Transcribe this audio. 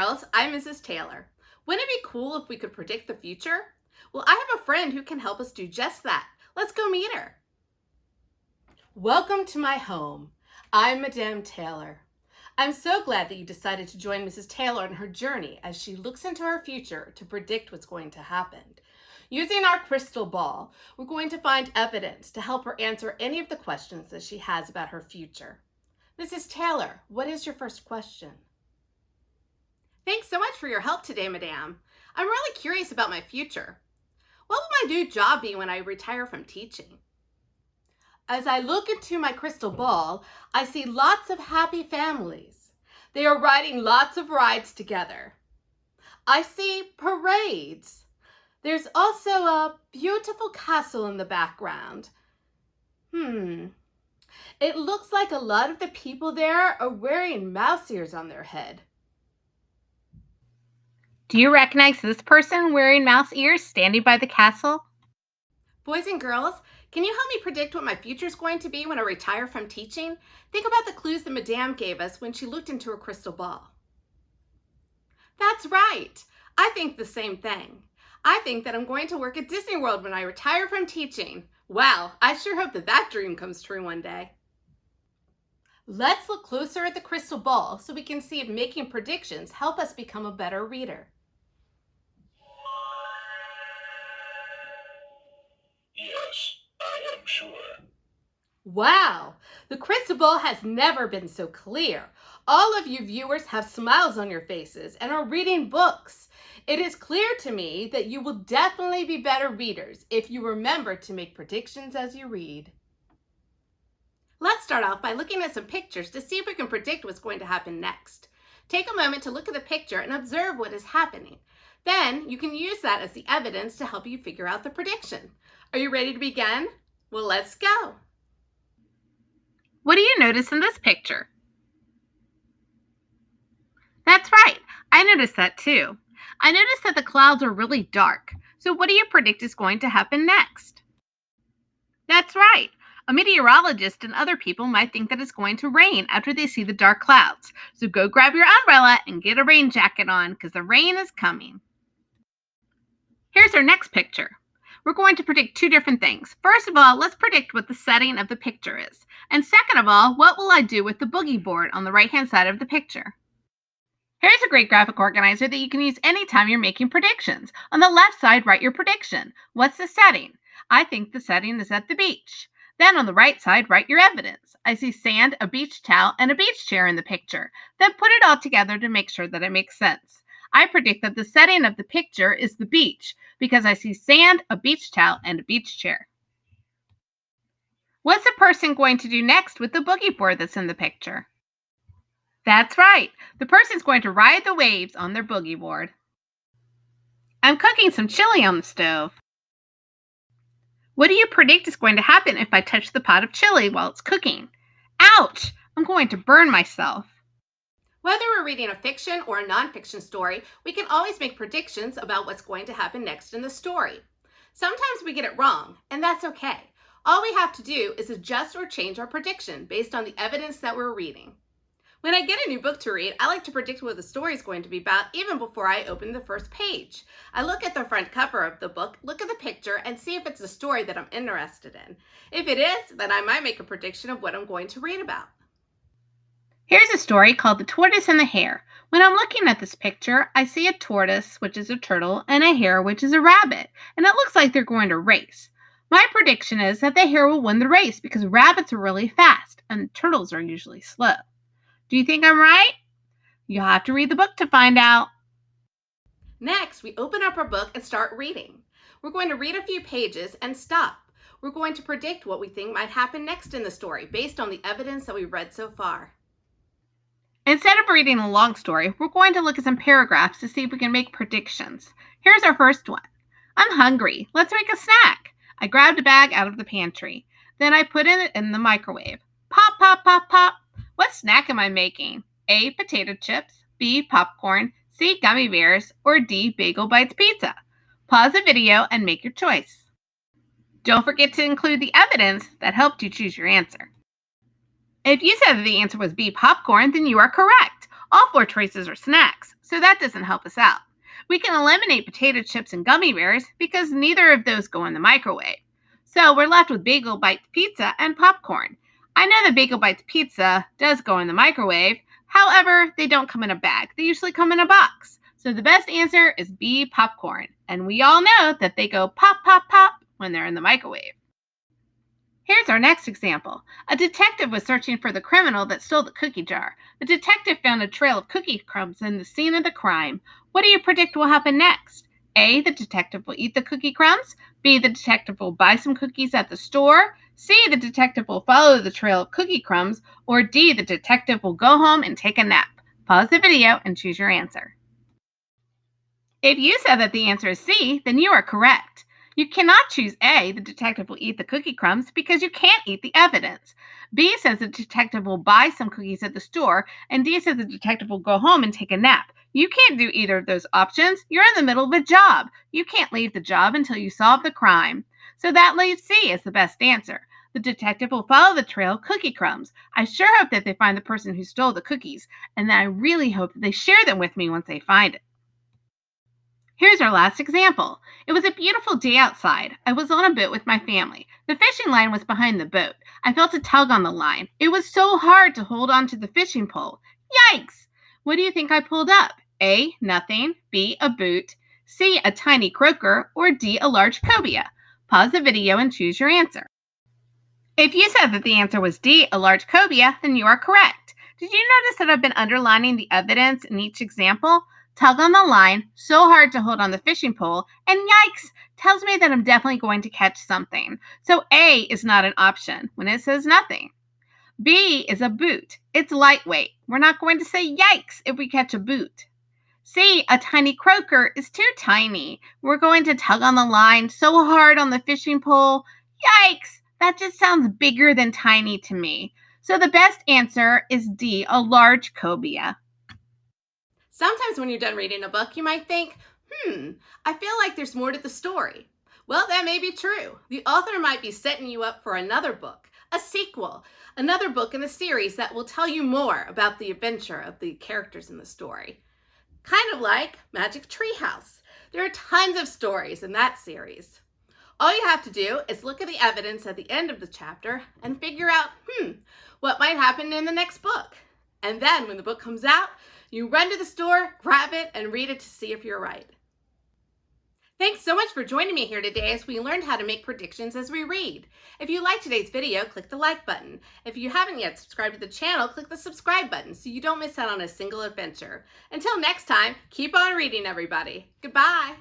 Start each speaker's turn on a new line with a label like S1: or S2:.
S1: girls, I'm Mrs. Taylor. Wouldn't it be cool if we could predict the future? Well, I have a friend who can help us do just that. Let's go meet her. Welcome to my home. I'm Madame Taylor. I'm so glad that you decided to join Mrs. Taylor on her journey as she looks into her future to predict what's going to happen. Using our crystal ball, we're going to find evidence to help her answer any of the questions that she has about her future. Mrs. Taylor, what is your first question? Thanks so much for your help today, Madame. I'm really curious about my future. What will my new job be when I retire from teaching? As I look into my crystal ball, I see lots of happy families. They are riding lots of rides together. I see parades. There's also a beautiful castle in the background. It looks like a lot of the people there are wearing mouse ears on their head.
S2: Do you recognize this person wearing mouse ears standing by the castle?
S1: Boys and girls, can you help me predict what my future is going to be when I retire from teaching? Think about the clues that Madame gave us when she looked into her crystal ball. That's right. I think the same thing. I think that I'm going to work at Disney World when I retire from teaching. Wow, I sure hope that dream comes true one day. Let's look closer at the crystal ball so we can see if making predictions help us become a better reader.
S3: Yes, I am sure.
S1: Wow, the crystal ball has never been so clear. All of you viewers have smiles on your faces and are reading books. It is clear to me that you will definitely be better readers if you remember to make predictions as you read. Let's start off by looking at some pictures to see if we can predict what's going to happen next. Take a moment to look at the picture and observe what is happening. Then you can use that as the evidence to help you figure out the prediction. Are you ready to begin? Well, let's go.
S2: What do you notice in this picture? That's right. I noticed that too. I noticed that the clouds are really dark. So what do you predict is going to happen next? That's right. A meteorologist and other people might think that it's going to rain after they see the dark clouds. So go grab your umbrella and get a rain jacket on because the rain is coming. Here's our next picture. We're going to predict two different things. First of all, let's predict what the setting of the picture is. And second of all, what will I do with the boogie board on the right-hand side of the picture? Here's a great graphic organizer that you can use anytime you're making predictions. On the left side, write your prediction. What's the setting? I think the setting is at the beach. Then on the right side, write your evidence. I see sand, a beach towel, and a beach chair in the picture. Then put it all together to make sure that it makes sense. I predict that the setting of the picture is the beach because I see sand, a beach towel, and a beach chair. What's the person going to do next with the boogie board that's in the picture? That's right. The person's going to ride the waves on their boogie board. I'm cooking some chili on the stove. What do you predict is going to happen if I touch the pot of chili while it's cooking? Ouch! I'm going to burn myself.
S1: Whether we're reading a fiction or a nonfiction story, we can always make predictions about what's going to happen next in the story. Sometimes we get it wrong, and that's okay. All we have to do is adjust or change our prediction based on the evidence that we're reading. When I get a new book to read, I like to predict what the story is going to be about even before I open the first page. I look at the front cover of the book, look at the picture, and see if it's a story that I'm interested in. If it is, then I might make a prediction of what I'm going to read about.
S2: Here's a story called The Tortoise and the Hare. When I'm looking at this picture, I see a tortoise, which is a turtle, and a hare, which is a rabbit, and it looks like they're going to race. My prediction is that the hare will win the race because rabbits are really fast and turtles are usually slow. Do you think I'm right? You'll have to read the book to find out.
S1: Next, we open up our book and start reading. We're going to read a few pages and stop. We're going to predict what we think might happen next in the story based on the evidence that we've read so far.
S2: Instead of reading a long story, we're going to look at some paragraphs to see if we can make predictions. Here's our first one. I'm hungry. Let's make a snack. I grabbed a bag out of the pantry. Then I put it in the microwave. Pop, pop, pop, pop. What snack am I making? A. Potato chips. B. Popcorn. C. Gummy bears. Or D. Bagel Bites pizza. Pause the video and make your choice. Don't forget to include the evidence that helped you choose your answer. If you said that the answer was B. Popcorn, then you are correct. All four choices are snacks. so that doesn't help us out. We can eliminate potato chips and gummy bears because neither of those go in the microwave. So we're left with Bagel Bites pizza and popcorn. I know that Bagel Bites pizza does go in the microwave. However, they don't come in a bag. They usually come in a box. So the best answer is B, popcorn. And we all know that they go pop, pop, pop when they're in the microwave. Here's our next example. A detective was searching for the criminal that stole the cookie jar. The detective found a trail of cookie crumbs in the scene of the crime. What do you predict will happen next? A, the detective will eat the cookie crumbs. B, the detective will buy some cookies at the store. C, the detective will follow the trail of cookie crumbs. Or D, the detective will go home and take a nap. Pause the video and choose your answer. If you said that the answer is C, then you are correct. You cannot choose A, the detective will eat the cookie crumbs, because you can't eat the evidence. B says the detective will buy some cookies at the store, and D says the detective will go home and take a nap. You can't do either of those options. You're in the middle of a job. You can't leave the job until you solve the crime. So that leaves C as the best answer. The detective will follow the trail of cookie crumbs. I sure hope that they find the person who stole the cookies, and then I really hope that they share them with me once they find it. Here's our last example. It was a beautiful day outside. I was on a boat with my family. The fishing line was behind the boat. I felt a tug on the line. It was so hard to hold on to the fishing pole. Yikes! What do you think I pulled up? A, nothing. B, a boot. C, a tiny croaker. Or D, a large cobia. Pause the video and choose your answer. If you said that the answer was D, a large cobia, then you are correct. Did you notice that I've been underlining the evidence in each example? Tug on the line, so hard to hold on the fishing pole, and yikes, tells me that I'm definitely going to catch something. So A is not an option when it says nothing. B is a boot. It's lightweight. We're not going to say yikes if we catch a boot. C, a tiny croaker, is too tiny. We're going to tug on the line so hard on the fishing pole. Yikes, that just sounds bigger than tiny to me. So the best answer is D, a large cobia.
S1: Sometimes when you're done reading a book, you might think, I feel like there's more to the story. Well, that may be true. The author might be setting you up for another book, a sequel, another book in the series that will tell you more about the adventure of the characters in the story. Kind of like Magic Tree House. There are tons of stories in that series. All you have to do is look at the evidence at the end of the chapter and figure out, what might happen in the next book. And then when the book comes out, you run to the store, grab it, and read it to see if you're right. Thanks so much for joining me here today as we learned how to make predictions as we read. If you liked today's video, click the like button. If you haven't yet subscribed to the channel, click the subscribe button so you don't miss out on a single adventure. Until next time, keep on reading, everybody. Goodbye.